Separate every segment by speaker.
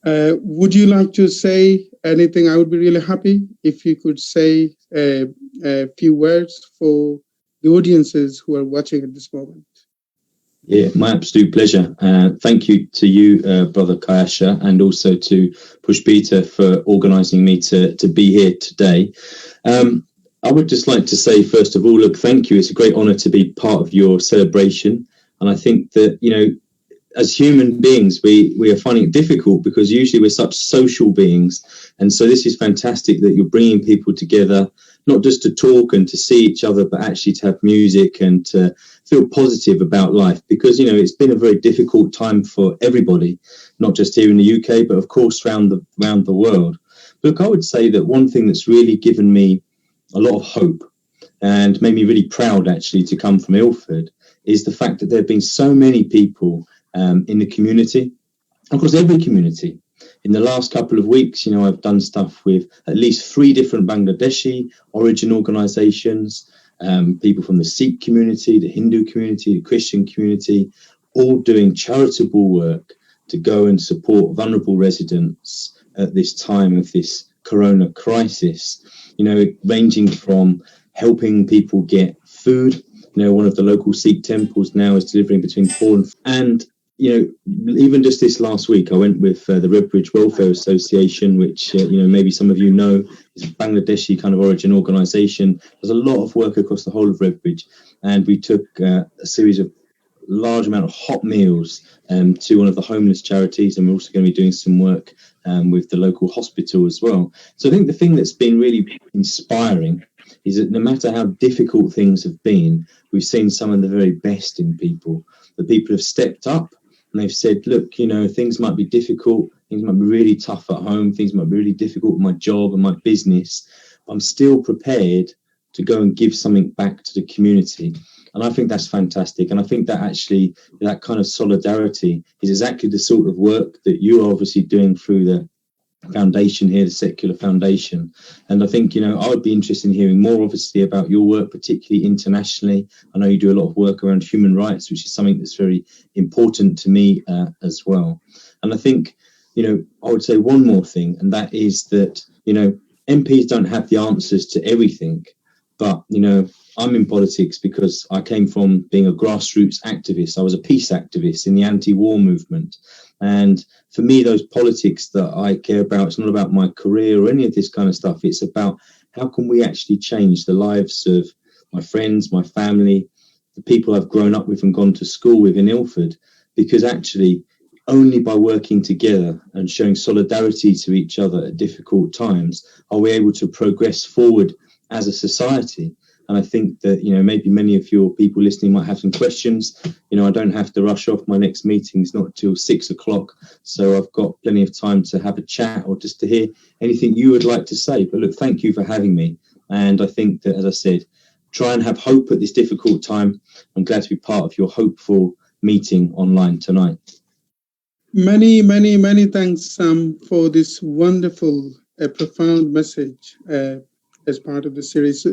Speaker 1: Would you like to say anything? I would be really happy if you could say a few words for the audiences who are watching at this moment.
Speaker 2: Yeah, my absolute pleasure. Thank you to you, Brother Kayasha, and also to Pushpita for organising me to be here today. I would just like to say, first of all, look, thank you. It's a great honour to be part of your celebration. And I think that, you know, as human beings, we are finding it difficult because usually we're such social beings. And so this is fantastic that you're bringing people together, not just to talk and to see each other, but actually to have music and to feel positive about life. Because, you know, it's been a very difficult time for everybody, not just here in the UK, but of course around the world. Look, I would say that one thing that's really given me a lot of hope and made me really proud actually to come from Ilford is the fact that there have been so many people in the community, across every community. In the last couple of weeks, you know, I've done stuff with at least 3 different Bangladeshi origin organisations, people from the Sikh community, the Hindu community, the Christian community, all doing charitable work to go and support vulnerable residents at this time of this corona crisis, you know, ranging from helping people get food. You know, one of the local Sikh temples now is delivering between 4 and you know, even just this last week, I went with the Redbridge Welfare Association, which, you know, maybe some of you know, is a Bangladeshi kind of origin organisation. There's a lot of work across the whole of Redbridge. And we took a series of large amount of hot meals to one of the homeless charities. And we're also going to be doing some work with the local hospital as well. So I think the thing that's been really inspiring is that no matter how difficult things have been, we've seen some of the very best in people. The people have stepped up. And they've said, look, you know, things might be difficult. Things might be really tough at home. Things might be really difficult with my job and my business. But I'm still prepared to go and give something back to the community. And I think that's fantastic. And I think that actually that kind of solidarity is exactly the sort of work that you're obviously doing through the foundation here, the Secular Foundation. And I think, you know, I would be interested in hearing more obviously about your work, particularly internationally. I know you do a lot of work around human rights, which is something that's very important to me as well. And I think, you know, I would say one more thing, and that is that, you know, MPs don't have the answers to everything, but, you know, I'm in politics because I came from being a grassroots activist. I was a peace activist in the anti-war movement. And for me, those politics that I care about, it's not about my career or any of this kind of stuff. It's about how can we actually change the lives of my friends, my family, the people I've grown up with and gone to school with in Ilford. Because actually, only by working together and showing solidarity to each other at difficult times are we able to progress forward as a society. And I think that, you know, maybe many of your people listening might have some questions. You know, I don't have to rush off. My next meeting's not till 6 o'clock. So I've got plenty of time to have a chat or just to hear anything you would like to say. But look, thank you for having me. And I think that, as I said, try and have hope at this difficult time. I'm glad to be part of your hopeful meeting online tonight.
Speaker 1: Many thanks, Sam, for this wonderful, profound message as part of the series.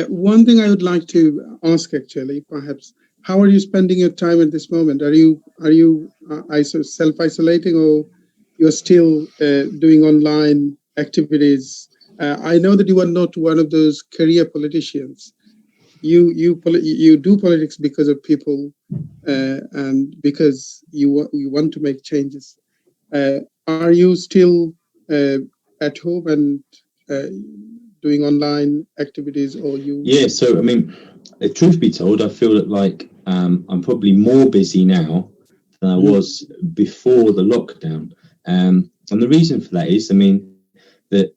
Speaker 1: One thing I would like to ask, actually, perhaps, how are you spending your time at this moment? Are you self-isolating, or you're still doing online activities? I know that you are not one of those career politicians. You do politics because of people and because you want to make changes. Are you still at home and doing online activities, or you?
Speaker 2: Yeah, so I mean, the truth be told, I feel that like I'm probably more busy now than I was before the lockdown. And the reason for that is, I mean, that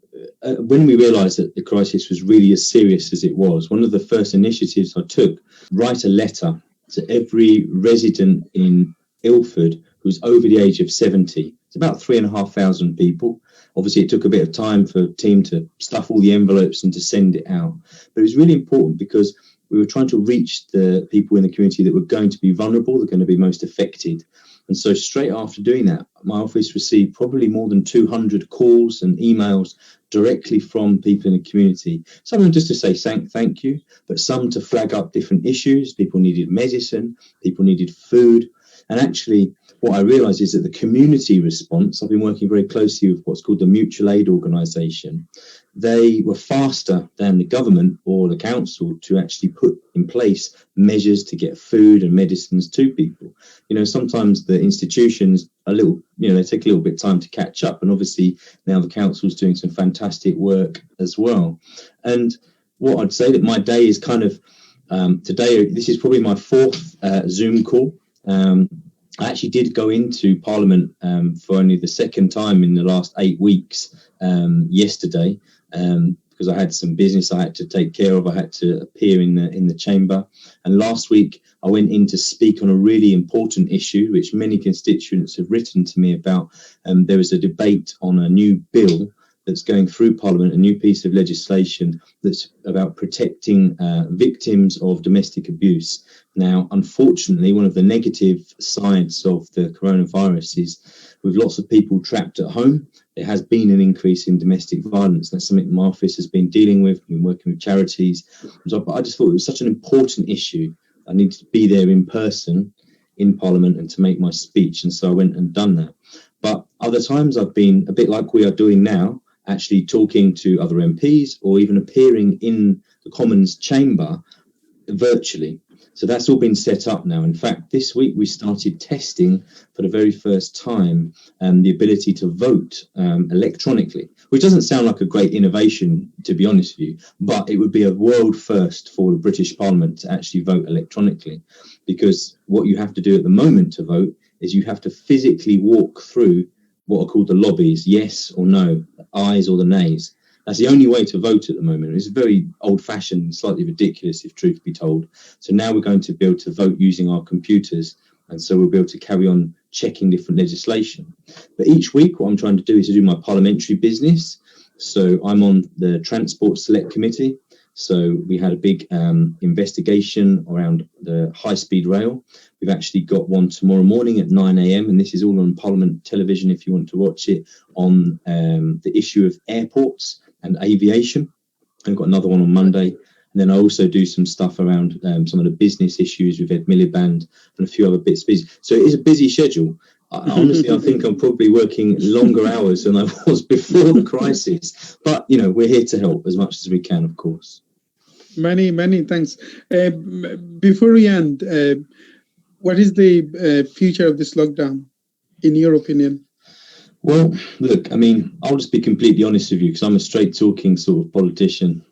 Speaker 2: when we realised that the crisis was really as serious as it was, one of the first initiatives I took, write a letter to every resident in Ilford who's over the age of 70. It's about 3,500 people. Obviously, it took a bit of time for the team to stuff all the envelopes and to send it out. But it was really important because we were trying to reach the people in the community that were going to be vulnerable, that are going to be most affected. And so straight after doing that, my office received probably more than 200 calls and emails directly from people in the community. Some of them just to say thank you, but some to flag up different issues. People needed medicine, people needed food. And actually, what I realised is that the community response, I've been working very closely with what's called the Mutual Aid Organisation. They were faster than the government or the council to actually put in place measures to get food and medicines to people. You know, sometimes the institutions they take a little bit of time to catch up, and obviously now the council's doing some fantastic work as well. And what I'd say that my day is kind of today, this is probably my fourth Zoom call. I actually did go into Parliament for only the second time in the last 8 weeks yesterday, because I had some business I had to take care of. I had to appear in the chamber, and last week I went in to speak on a really important issue which many constituents have written to me about. There was a debate on a new bill that's going through Parliament, a new piece of legislation that's about protecting victims of domestic abuse. Now, unfortunately, one of the negative sides of the coronavirus is with lots of people trapped at home, there has been an increase in domestic violence. That's something my office has been dealing with, been working with charities. So I just thought it was such an important issue. I needed to be there in person in Parliament and to make my speech. And so I went and done that. But other times I've been a bit like we are doing now, actually talking to other MPs or even appearing in the Commons chamber virtually. So that's all been set up now. In fact, this week we started testing for the very first time the ability to vote electronically, which doesn't sound like a great innovation, to be honest with you, but it would be a world first for the British Parliament to actually vote electronically, because what you have to do at the moment to vote is you have to physically walk through what are called the lobbies, yes or no, the ayes or the nays. That's the only way to vote at the moment. It's very old-fashioned, slightly ridiculous, if truth be told. So now we're going to be able to vote using our computers, and so we'll be able to carry on checking different legislation. But each week, what I'm trying to do is to do my parliamentary business. So I'm on the Transport Select Committee. So we had a big investigation around the high-speed rail. We've actually got one tomorrow morning at 9 a.m. and this is all on Parliament television if you want to watch it, on the issue of airports and aviation. I've got another one on Monday. And then I also do some stuff around some of the business issues with Ed Miliband and a few other bits busy. So it is a busy schedule. Honestly, I think I'm probably working longer hours than I was before the crisis. But, you know, we're here to help as much as we can, of course.
Speaker 1: Many thanks. Before we end, what is the future of this lockdown, in your opinion?
Speaker 2: Well, look, I mean, I'll just be completely honest with you because I'm a straight talking sort of politician.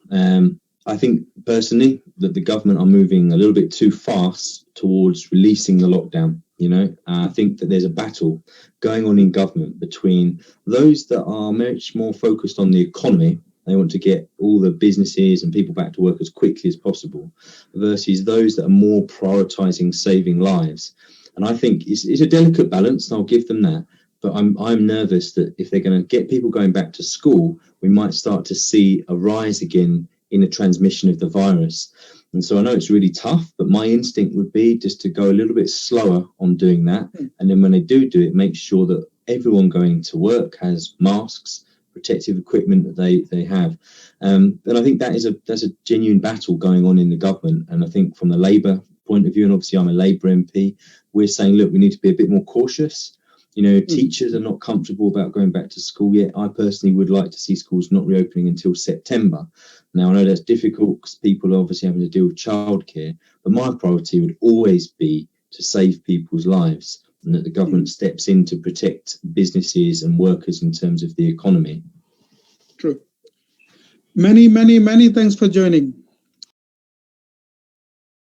Speaker 2: I think personally that the government are moving a little bit too fast towards releasing the lockdown. You know, I think that there's a battle going on in government between those that are much more focused on the economy. They want to get all the businesses and people back to work as quickly as possible, versus those that are more prioritising saving lives. And I think it's a delicate balance, and I'll give them that. But I'm nervous that if they're going to get people going back to school, we might start to see a rise again in the transmission of the virus. And so I know it's really tough, but my instinct would be just to go a little bit slower on doing that. And then when they do it, make sure that everyone going to work has masks, protective equipment that they have. And I think that's a genuine battle going on in the government. And I think from the Labour point of view, and obviously I'm a Labour MP, we're saying, look, we need to be a bit more cautious. You know, teachers are not comfortable about going back to school yet. I personally would like to see schools not reopening until September. Now, I know that's difficult because people are obviously having to deal with childcare, but my priority would always be to save people's lives, and that the government steps in to protect businesses and workers in terms of the economy.
Speaker 1: True. Many thanks for joining.